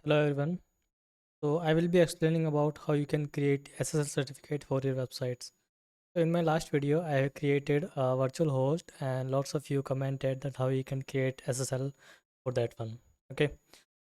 Hello everyone. So I will be explaining about how you can create SSL certificate for your websites. So in my last video, I have created a virtual host and lots of you commented that how you can create SSL for that one. Okay.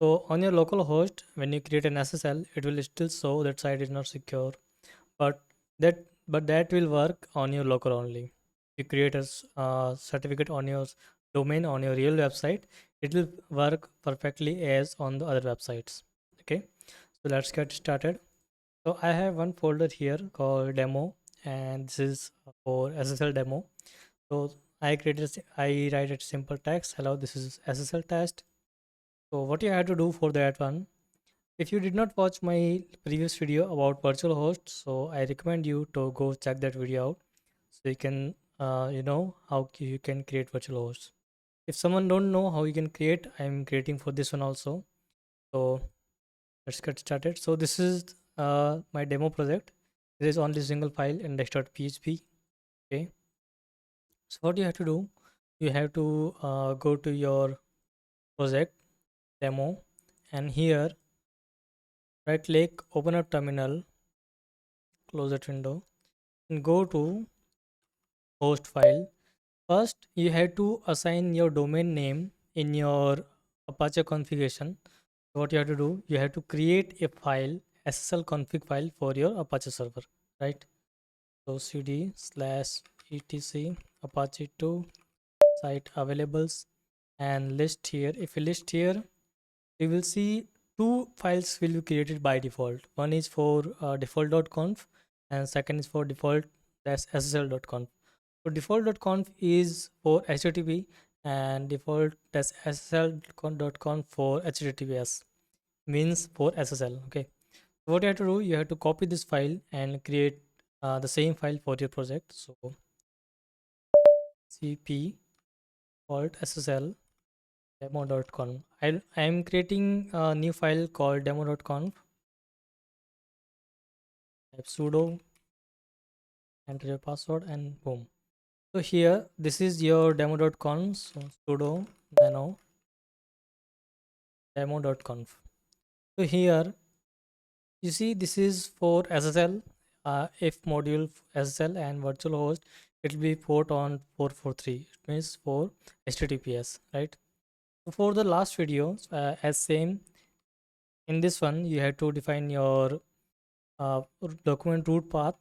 So on your local host, when you create an SSL, it will still show that site is not secure, but that will work on your local only. You create a certificate on your domain on your real website, it will work perfectly as on the other websites. Okay, so let's get started. So I have one folder here called demo, and this is for SSL demo. So I write a simple text. Hello, this is SSL test. So what you have to do for that one, if you did not watch my previous video about virtual hosts, so I recommend you to go check that video out so you can how you can create virtual hosts. If someone don't know how you can create, I'm creating for this one also. So let's get started. So this is my demo project. There is only single file index.php. Okay. So what you have to do, you have to go to your project demo, and here right click, open up terminal, close that window, and go to host file. First, you have to assign your domain name in your Apache configuration. What you have to do, you have to create a file, SSL config file for your Apache server, right? So cd slash etc apache 2 site availables and list here. If you list here, you will see two files will be created by default. One is for default.conf and second is for default-ssl.conf. So default.conf is for HTTP and default-ssl.conf for HTTPS, means for SSL. Okay. So what you have to do, you have to copy this file and create the same file for your project. So cp alt ssl demo.conf. I am creating a new file called demo.conf. Type sudo, enter your password, and boom. So here, this is your demo.conf. So sudo nano demo.conf. So here, you see this is for SSL. If module SSL and virtual host, it will be port on 443. It means for HTTPS, right? So for the last video, as same in this one, you have to define your document root path,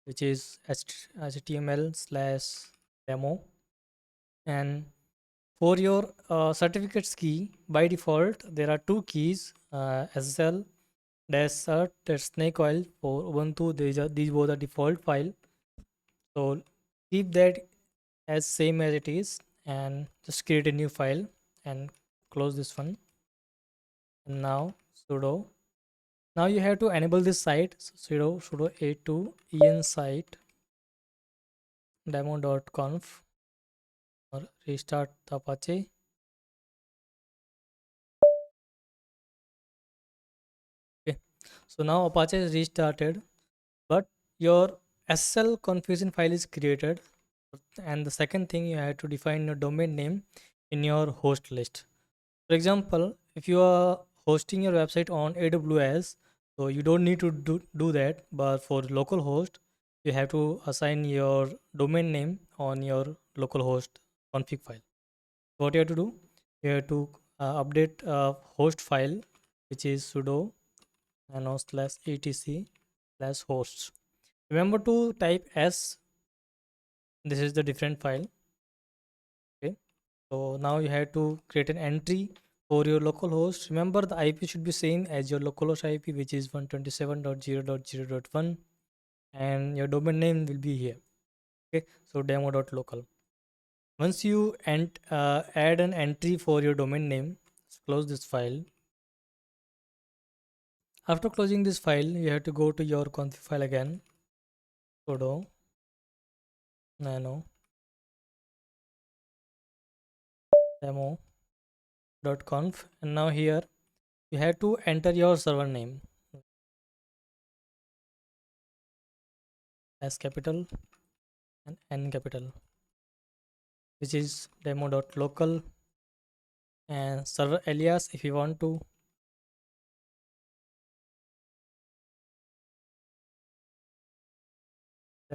which is HTML slash demo. And for your certificates key, by default, there are two keys, SSL dash cert dash snake oil for Ubuntu. These both are default file. So keep that as same as it is and just create a new file and close this one. And now sudo. Now you have to enable this site. So sudo a2 en site demo.conf or restart the Apache. Okay. So now Apache is restarted, but your SSL configuration file is created. And the second thing, you have to define your domain name in your host list. For example, if you are hosting your website on AWS, so you don't need to do that. But for local host, you have to assign your domain name on your local host config file. What you have to do, you have to update a host file, which is sudo nano slash etc slash hosts. Remember to type s. This is the different file. Okay. So now you have to create an entry for your local host. Remember the IP should be same as your localhost IP, which is 127.0.0.1, and your domain name will be here. Okay. So demo.local. Once you add an entry for your domain name, let's close this file. After closing this file, you have to go to your config file again. Sudo nano demo.conf, and now here you have to enter your server name as capital and N capital, which is demo.local, and server alias if you want to.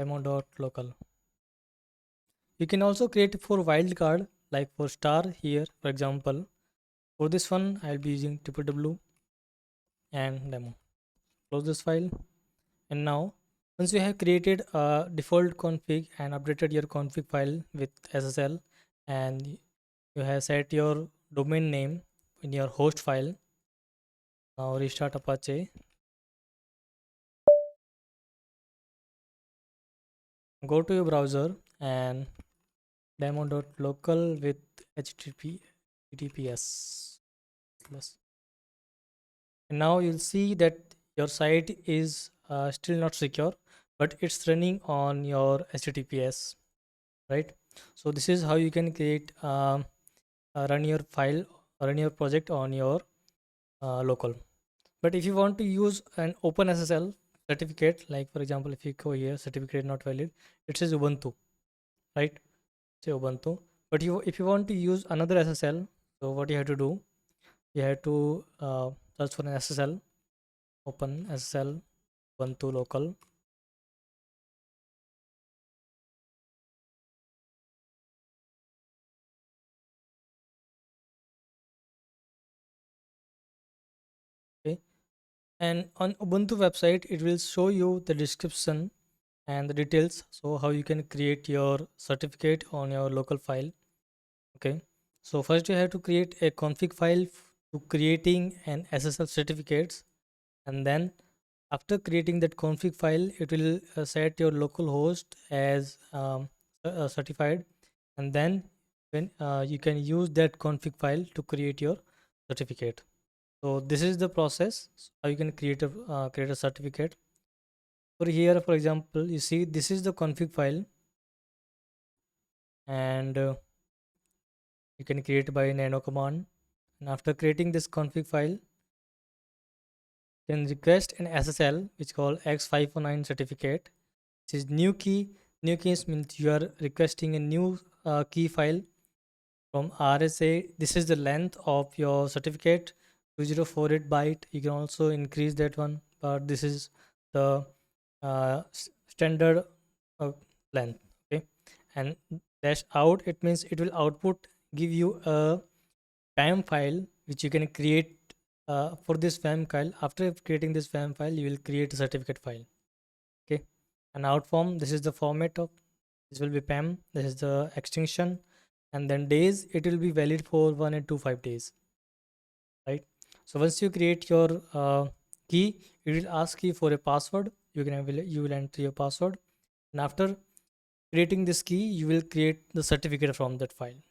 demo.local. You can also create for wildcard, like for star here, for example. For this one, I'll be using www and demo. Close this file. And now, once you have created a default config and updated your config file with SSL, and you have set your domain name in your host file, now restart Apache. Go to your browser and demo.local with HTTPS plus. And now you'll see that your site is still not secure, but it's running on your HTTPS, right? So this is how you can create run your file, run your project on your local. But if you want to use an OpenSSL certificate, like for example, if you go here, certificate not valid, it says Ubuntu, right? Say Ubuntu. But if you want to use another SSL, so what you have to do, you have to search for an SSL, open SSL Ubuntu local. Okay, and on Ubuntu website, it will show you the description and the details, so how you can create your certificate on your local file. Okay, so first you have to create a config file to creating an SSL certificates, and then after creating that config file, it will set your local host as certified, and then when you can use that config file to create your certificate. So this is the process how you can create a certificate. For here, for example, you see this is the config file, and you can create by nano command. And after creating this config file, you can request an SSL which called X509 certificate, which is new key. New keys means you are requesting a new key file from RSA. This is the length of your certificate, 2048 byte. You can also increase that one, but this is the standard uh, length. Okay, and dash out, it means it will output give you a PAM file which you can create. For this PAM file, after creating this PAM file, you will create a certificate file. Okay, and out form, this is the format of this will be PAM. This is the extension, and then days, it will be valid for 1 and 2 5 days, right? So once you create your key, it will ask you for a password. You will enter your password, and after creating this key, you will create the certificate from that file.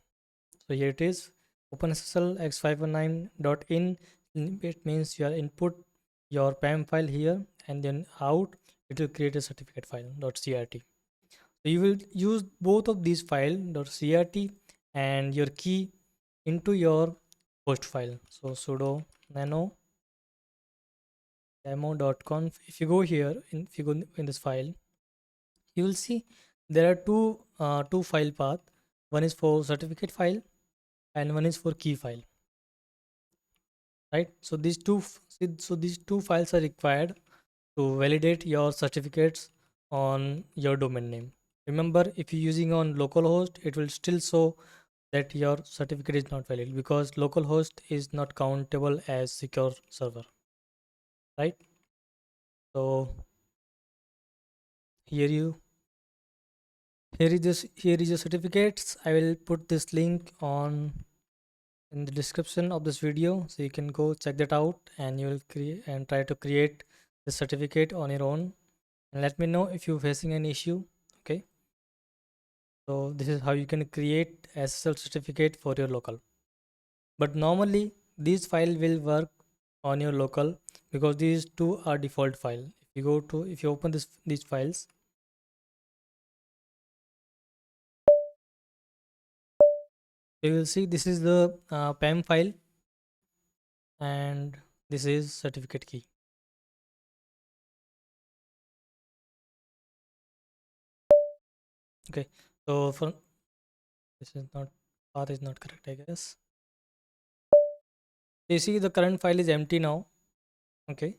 So here it is, OpenSSL x519.in. It means you are input your PAM file here, and then out it will create a certificate file .crt. So you will use both of these file .crt and your key into your host file. So sudo nano demo.conf. If you go here, if you go in this file, you will see there are two file path. One is for certificate file and one is for key file, right? So these two files are required to validate your certificates on your domain name. Remember, if you're using on localhost, it will still show that your certificate is not valid because localhost is not countable as secure server, right? So here you here is your certificates. I will put this link on in the description of this video, so you can go check that out, and you will create and try to create the certificate on your own, and let me know if you're facing an issue. Okay, so this is how you can create SSL certificate for your local. But normally these file will work on your local because these two are default file. If you open these files, you will see this is the PAM file, and this is certificate key. Okay, so for this is not path is not correct, I guess. You see the current file is empty now. Okay,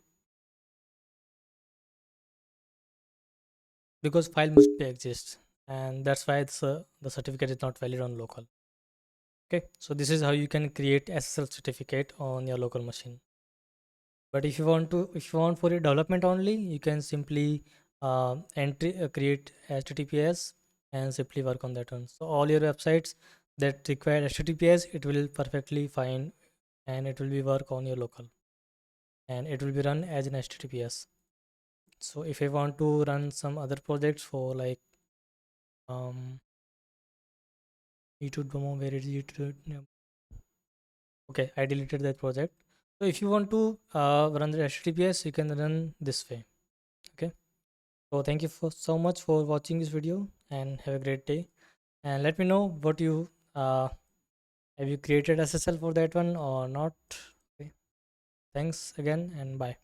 because file must be exist, and that's why the certificate is not valid on local. Okay, so this is how you can create SSL certificate on your local machine. But if you want for your development only, you can simply create HTTPS and simply work on that one. So all your websites that require HTTPS, it will perfectly fine, and it will be work on your local, and it will be run as an HTTPS. So if I want to run some other projects for like YouTube demo, where is it? Yeah. Okay, I deleted that project. So if you want to run the HTTPS, you can run this way. Okay. So thank you for so much for watching this video, and have a great day. And let me know what you have you created SSL for that one or not. Okay. Thanks again, and bye.